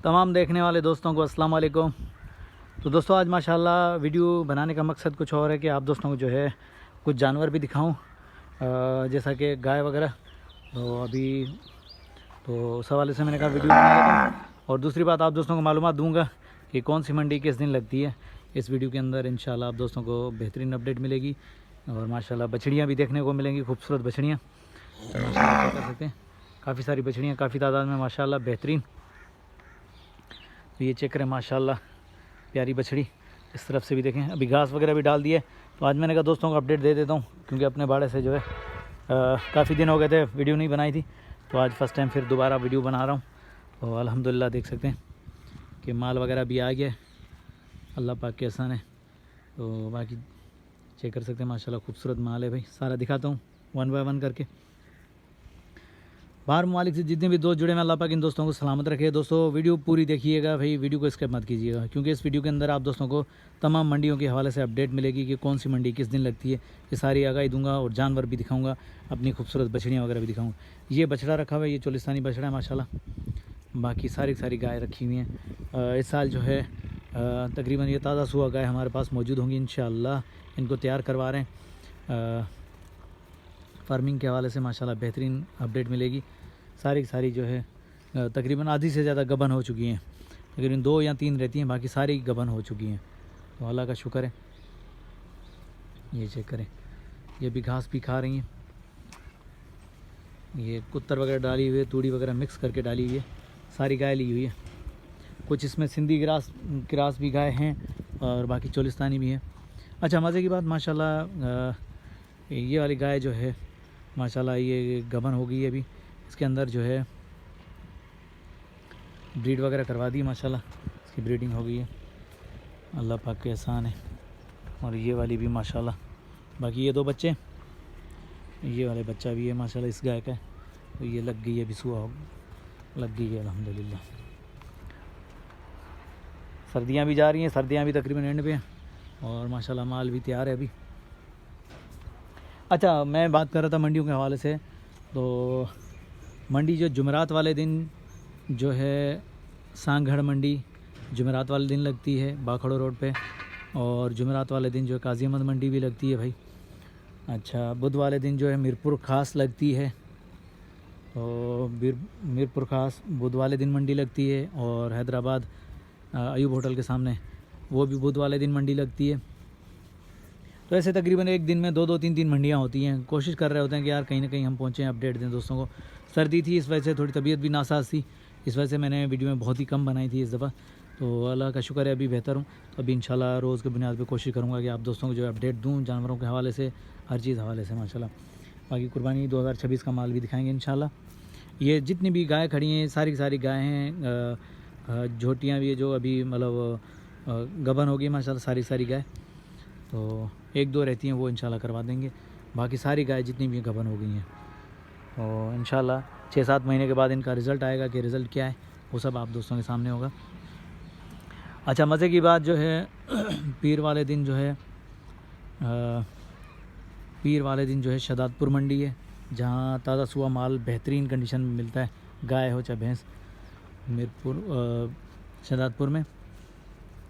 तमाम देखने वाले दोस्तों को अस्सलाम वालेकुम। तो दोस्तों आज माशाल्लाह वीडियो बनाने का मकसद कुछ और है कि आप दोस्तों को जो है कुछ जानवर भी दिखाऊं, जैसा कि गाय वगैरह। तो अभी तो उस हवाले से मैंने कहा वीडियो बना लेता हूं। और दूसरी बात आप दोस्तों को मालूमात दूंगा कि कौन सी मंडी किस दिन लगती है। इस वीडियो के अंदर इंशाल्लाह आप दोस्तों को बेहतरीन अपडेट मिलेगी और माशाल्लाह बछड़ियाँ भी देखने को मिलेंगी, खूबसूरत बछड़ियाँ। तो माशाल्लाह क्या कर सकते हैं, काफ़ी सारी बछड़ियाँ काफ़ी तादाद में माशाल्लाह बेहतरीन। तो ये चेक करें माशाल्लाह प्यारी बछड़ी। इस तरफ से भी देखें, अभी घास वगैरह भी डाल दी है। तो आज मैंने कहा दोस्तों को अपडेट दे देता हूँ, क्योंकि अपने बाड़े से जो है काफ़ी दिन हो गए थे वीडियो नहीं बनाई थी। तो आज फ़र्स्ट टाइम फिर दोबारा वीडियो बना रहा हूँ। तो अल्हम्दुलिल्लाह देख सकते हैं कि माल वगैरह भी आ गया, अल्लाह पाक के एहसान है। तो बाकी चेक कर सकते हैं माशाल्लाह खूबसूरत माल है भाई। सारा दिखाता हूँ वन बाय वन करके। बाहर ममालिक से जितने भी दोस्त जुड़े हैं, अल्लाह पाक इन दोस्तों को सलामत रखे। दोस्तों वीडियो पूरी देखिएगा भाई, वीडियो को स्किप मत कीजिएगा, क्योंकि इस वीडियो के अंदर आप दोस्तों को तमाम मंडियों के हवाले से अपडेट मिलेगी कि कौन सी मंडी किस दिन लगती है। ये सारी आगाही दूंगा और जानवर भी दिखाऊंगा, अपनी खूबसूरत बछड़ियाँ वगैरह भी दिखाऊंगा। ये बछड़ा रखा हुआ है, ये चोलिस्तानी बछड़ा है माशाल्लाह। बाकी सारी गाय रखी हुई हैं। इस साल जो है तकरीबन ये ताज़ा सुहा गाय हमारे पास मौजूद होंगी इंशाअल्लाह। इनको तैयार करवा रहे हैं। फार्मिंग के हवाले से माशाल्लाह बेहतरीन अपडेट मिलेगी। सारी जो है तकरीबन आधी से ज़्यादा गबन हो चुकी हैं, तकरीबन 2 या 3 रहती हैं, बाकी सारी गबन हो चुकी हैं। तो अल्लाह का शुक्र है। ये चेक करें, ये भी घास भी खा रही हैं। ये कुत्तर वगैरह डाली हुई है, तूड़ी वगैरह मिक्स करके डाली हुई है। सारी गाय ली हुई है, कुछ इसमें सिंधी क्रास भी गाय हैं और बाकी चोलिस्तानी भी हैं। अच्छा मज़े की बात माशाल्लाह ये वाली गाय जो है माशाल्लाह ये गबन हो गई है। अभी इसके अंदर जो है ब्रीड वगैरह करवा दी माशाल्लाह, इसकी ब्रीडिंग हो गई है, अल्लाह पाक के एहसान है। और ये वाली भी माशाल्लाह, बाकी ये 2 बच्चे, ये वाले बच्चा भी है माशाल्लाह इस गाय का। तो ये लग गई है, अभी सुबह लग गई है अल्हम्दुलिल्लाह। सर्दियाँ भी जा रही हैं, सर्दियाँ भी तकरीबन एंड पे हैं और माशाल्लाह माल भी तैयार है अभी। अच्छा मैं बात कर रहा था मंडियों के हवाले से। तो मंडी जो जुमेरात वाले दिन जो है सांगढ़ मंडी जुमेरात वाले दिन लगती है बाखड़ो रोड पे, और जुमेरात वाले दिन जो है काजी अहमद मंडी भी लगती है भाई। अच्छा बुध वाले दिन जो है मीरपुर खास लगती है, तो मीरपुर खास बुध वाले दिन मंडी लगती है। और हैदराबाद अयूब होटल के सामने वो भी बुध वाले दिन मंडी लगती है। तो ऐसे तकरीबन एक दिन में 2-2 3-3 मंडियाँ होती हैं। कोशिश कर रहे होते हैं कि यार कहीं ना कहीं हम पहुँचें, अपडेट दें दोस्तों को। सर्दी थी, इस वजह से थोड़ी तबीयत भी नासाज थी, इस वजह से मैंने वीडियो में बहुत ही कम बनाई थी इस दफ़ा। तो अल्लाह का शुक्र है अभी बेहतर हूँ। तो अभी इंशाल्लाह रोज़ के बुनियाद पे कोशिश करूँगा कि आप दोस्तों को जो है अपडेट दूँ जानवरों के हवाले से, हर चीज़ हवाले से माशाल्लाह। बाकी कुर्बानी 2026 का माल भी दिखाएँगे इंशाल्लाह। ये जितनी भी गाय खड़ी हैं सारी गाय हैं, झोटियाँ भी है जो अभी मतलब गबन होगी माशाल्लाह सारी गाय। तो 1-2 रहती हैं वो इंशाल्लाह करवा देंगे, बाकी सारी गाय जितनी भी गबन हो गई हैं। और इंशाल्लाह 6-7 महीने के बाद इनका रिज़ल्ट आएगा कि रिज़ल्ट क्या है वो सब आप दोस्तों के सामने होगा। अच्छा मज़े की बात जो है पीर वाले दिन जो है शदादपुर मंडी है, जहाँ ताज़ा सुहा माल बेहतरीन कंडीशन में मिलता है, गाय हो चाहे भैंस, मीरपुर शदादपुर में।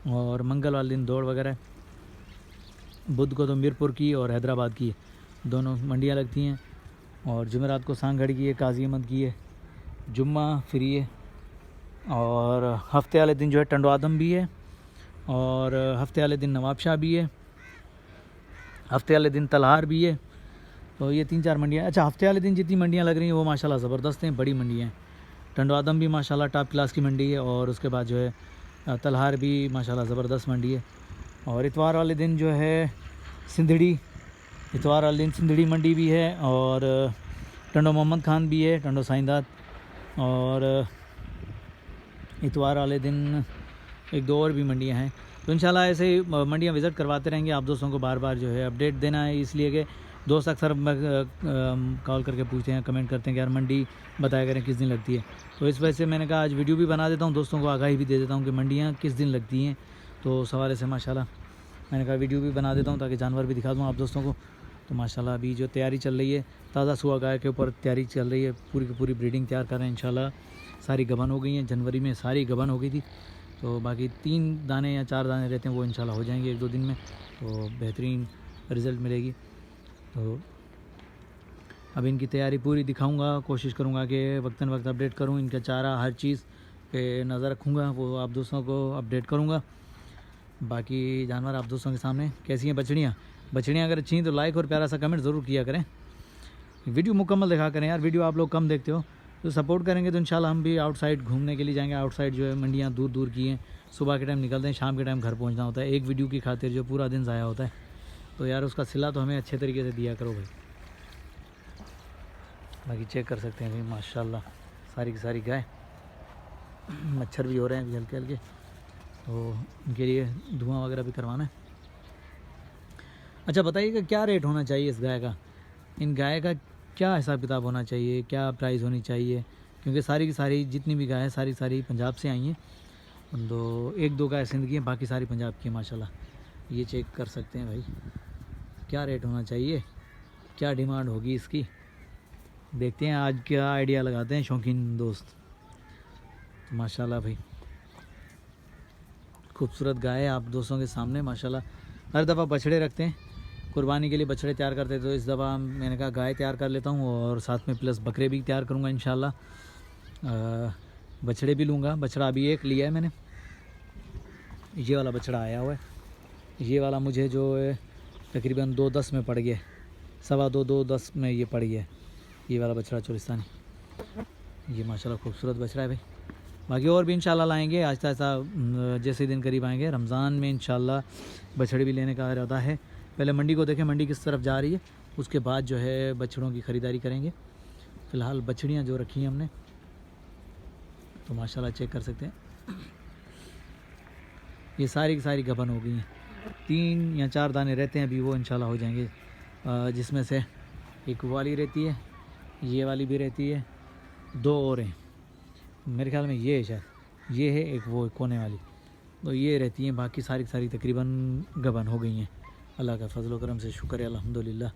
और मंगल वाले दिन दौड़ वगैरह, बुध को तो मीरपुर की और हैदराबाद की दोनों मंडियाँ लगती हैं। और जुमेरात को सांगढ़ की है, काजी अहमद की है, जुम्मा फ्री है। और हफ्ते वाले दिन जो है टंडो आदम भी है, और हफ्ते वाले दिन नवाबशाह भी है, हफ्ते वाले दिन तलहार भी है। तो ये 3-4 मंडियाँ। अच्छा हफ्ते वाले दिन जितनी मंडियाँ लग रही हैं वो माशाल्लाह ज़बरदस्त हैं, बड़ी मंडियाँ हैं। टंडो आदम भी माशाल्लाह टॉप क्लास की मंडी है, और उसके बाद जो है तलहार भी माशाल्लाह ज़बरदस्त मंडी है। और इतवार वाले दिन जो है इतवार वाले दिन सिंधड़ी मंडी भी है, और टंडो मोहम्मद खान भी है, टंडो साइंदात। और इतवार वाले दिन 1-2 और भी मंडियां हैं। तो इंशाल्लाह ऐसे ही मंडियां विज़िट करवाते रहेंगे आप दोस्तों को, बार बार जो है अपडेट देना है। इसलिए कि दोस्त अक्सर कॉल करके पूछते हैं, कमेंट करते हैं कि यार मंडी बताया करें किस दिन लगती है। तो इस वजह से मैंने कहा आज वीडियो भी बना देता हूँ, दोस्तों को आगाही भी दे देता हूँ कि मंडियाँ किस दिन लगती हैं। तो उस हवाले से माशाल्लाह मैंने कहा वीडियो भी बना देता हूँ ताकि जानवर भी दिखा दूँ आप दोस्तों को। तो माशाल्लाह अभी जो तैयारी चल रही है, ताज़ा सुआ गाय के ऊपर तैयारी चल रही है, पूरी की पूरी ब्रीडिंग तैयार कर रहे हैं इंशाल्लाह। सारी गबन हो गई हैं, जनवरी में सारी गबन हो गई थी, तो बाकी 3 दाने या 4 दाने रहते हैं वो इंशाल्लाह हो जाएंगे 1-2 दिन में, तो बेहतरीन रिज़ल्ट मिलेगी। तो अब इनकी तैयारी पूरी दिखाऊंगा, कोशिश करूंगा कि वक्तन वक्त अपडेट करूं, इनका चारा हर चीज़ पे नज़र रखूंगा, वो आप दोस्तों को अपडेट करूंगा। बाकी जानवर आप दोस्तों के सामने। कैसी हैं बछड़ियाँ अगर अच्छी हैं तो लाइक और प्यारा सा कमेंट ज़रूर किया करें, वीडियो मुकम्मल देखा करें यार, वीडियो आप लोग कम देखते हो, तो सपोर्ट करेंगे तो इंशाल्लाह हम भी आउटसाइड घूमने के लिए जाएंगे। आउटसाइड जो है मंडियाँ दूर दूर की हैं, सुबह के टाइम निकलते हैं, शाम के टाइम घर पहुंचना होता है, एक वीडियो की खातिर जो पूरा दिन ज़ाया होता है, तो यार उसका सिला तो हमें अच्छे तरीके से दिया करो भाई। बाकी चेक कर सकते हैं भाई माशाल्लाह सारी की सारी गाय। मच्छर भी हो रहे हैं अभी हल्के हल्के, तो उनके लिए धुआं वगैरह भी करवाना है। अच्छा बताइएगा क्या रेट होना चाहिए इस गाय का, इन गाय का क्या हिसाब किताब होना चाहिए, क्या प्राइस होनी चाहिए, क्योंकि सारी की सारी जितनी भी गाय हैं सारी पंजाब से आई हैं, तो 1-2 गाय सिंध की हैं, बाकी सारी पंजाब की हैं माशाल्लाह। ये चेक कर सकते हैं भाई क्या रेट होना चाहिए, क्या डिमांड होगी इसकी, देखते हैं आज क्या आइडिया लगाते हैं शौकीन दोस्त। तो माशाल्लाह भाई खूबसूरत गाय है आप दोस्तों के सामने माशाल्लाह। हर दफ़ा बछड़े रखते हैं, कुर्बानी के लिए बछड़े तैयार करते हैं, तो इस दफ़ा मैंने कहा गाय तैयार कर लेता हूँ और साथ में प्लस बकरे भी तैयार करूँगा इंशाल्लाह। बछड़े भी लूँगा, बछड़ा अभी एक लिया है मैंने, ये वाला बछड़ा आया हुआ है, ये वाला मुझे जो है तकरीबन 2.10 में पड़ गया, 2.25-2.10 में ये पड़ गया, ये वाला बछड़ा चोलिस्तानी। ये माशाल्लाह खूबसूरत बछड़ा है भाई। बाकी और भी इंशाल्लाह लाएंगे आहिस्ता आहिस्ता, जैसे दिन करीब आएंगे रमज़ान में इंशाल्लाह बछड़े भी लेने का इरादा है। पहले मंडी को देखें मंडी किस तरफ जा रही है, उसके बाद जो है बछड़ों की ख़रीदारी करेंगे। फ़िलहाल बछड़ियाँ जो रखी हैं हमने, तो माशाल्लाह चेक कर सकते हैं ये सारी की सारी गबन हो गई हैं, 3 या 4 दाने रहते हैं अभी, वो इंशाल्लाह हो जाएंगे, जिसमें से एक वाली रहती है, ये वाली भी रहती है, 2 और हैं मेरे ख्याल में, ये है शायद, ये है एक वो कोने वाली, तो ये रहती हैं, बाकी सारी सारी तकरीबन गबन हो गई हैं। अल्लाह का फजल करम से शुक्र है अल्हम्दुलिल्लाह।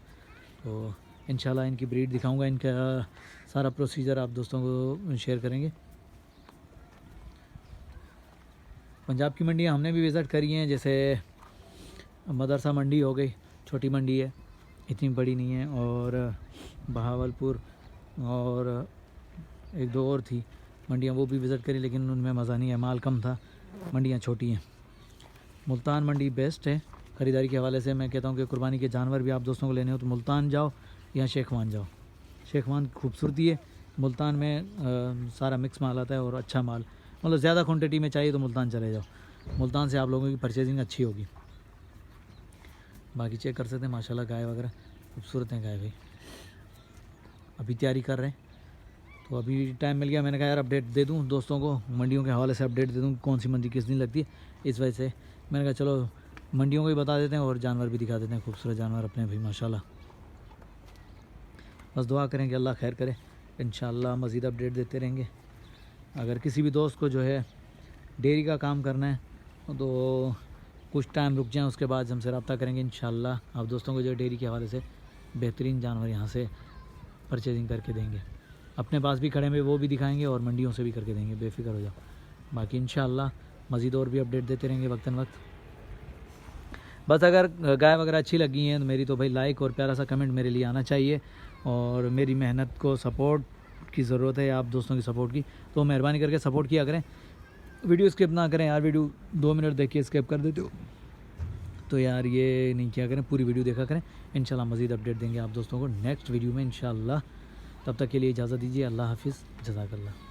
तो इंशाल्लाह इनकी ब्रीड दिखाऊंगा, इनका सारा प्रोसीजर आप दोस्तों को शेयर करेंगे। पंजाब की मंडियाँ हमने भी विज़िट करी हैं, जैसे मदरसा मंडी हो गई, छोटी मंडी है, इतनी बड़ी नहीं है, और बहावलपुर और 1-2 और थी मंडियाँ, वो भी विज़िट करी, लेकिन उनमें मज़ा नहीं है, माल कम था, मंडियाँ छोटी हैं। मुल्तान मंडी बेस्ट है ख़रीदारी के हवाले से। मैं कहता हूँ कि कुर्बानी के जानवर भी आप दोस्तों को लेने हो तो मुल्तान जाओ या शेखवान जाओ। शेखवान खूबसूरती है, मुल्तान में सारा मिक्स माल आता है और अच्छा माल, मतलब ज़्यादा क्वांटिटी में चाहिए तो मुल्तान चले जाओ, मुल्तान से आप लोगों की परचेजिंग अच्छी होगी। बाकी चेक कर सकते हैं माशाल्लाह गाय वगैरह खूबसूरत हैं गाय भाई। अभी तैयारी कर रहे हैं, तो अभी टाइम मिल गया, मैंने कहा यार अपडेट दे दूं दोस्तों को, मंडियों के हवाले से अपडेट दे दूं, कौन सी मंडी किस दिन लगती है, इस वजह से मैंने कहा चलो मंडियों को भी बता देते हैं और जानवर भी दिखा देते हैं, खूबसूरत जानवर अपने भाई माशाल्लाह। बस दुआ करें कि अल्लाह खैर करे, इंशाल्लाह मज़ीद अपडेट देते रहेंगे। अगर किसी भी दोस्त को जो है डेयरी का काम करना है तो कुछ टाइम रुक जाएं, उसके बाद हमसे रब्ता करेंगे इंशाल्लाह। आप दोस्तों को जो डेयरी के हवाले से बेहतरीन जानवर यहाँ से परचेजिंग करके देंगे, अपने पास भी खड़े में वो भी दिखाएंगे और मंडियों से भी करके देंगे, बेफिक्र हो जाओ। बाकी इंशाल्लाह मज़ीद और भी अपडेट देते रहेंगे वक्तन वक्त। बस अगर गाय वगैरह अच्छी लगी हैं तो मेरी तो भाई लाइक और प्यारा सा कमेंट मेरे लिए आना चाहिए, और मेरी मेहनत को सपोर्ट की ज़रूरत है आप दोस्तों की सपोर्ट की, तो मेहरबानी करके सपोर्ट किया करें, वीडियो स्किप ना करें यार। वीडियो 2 मिनट देख के स्किप कर देते हो तो यार ये नहीं किया करें, पूरी वीडियो देखा करें। इंशाल्लाह मज़ीद अपडेट देंगे आप दोस्तों को नेक्स्ट वीडियो में इंशाल्लाह। तब तक के लिए इजाज़त दीजिए, अल्लाह हाफिज़, जज़ाकल्लाह।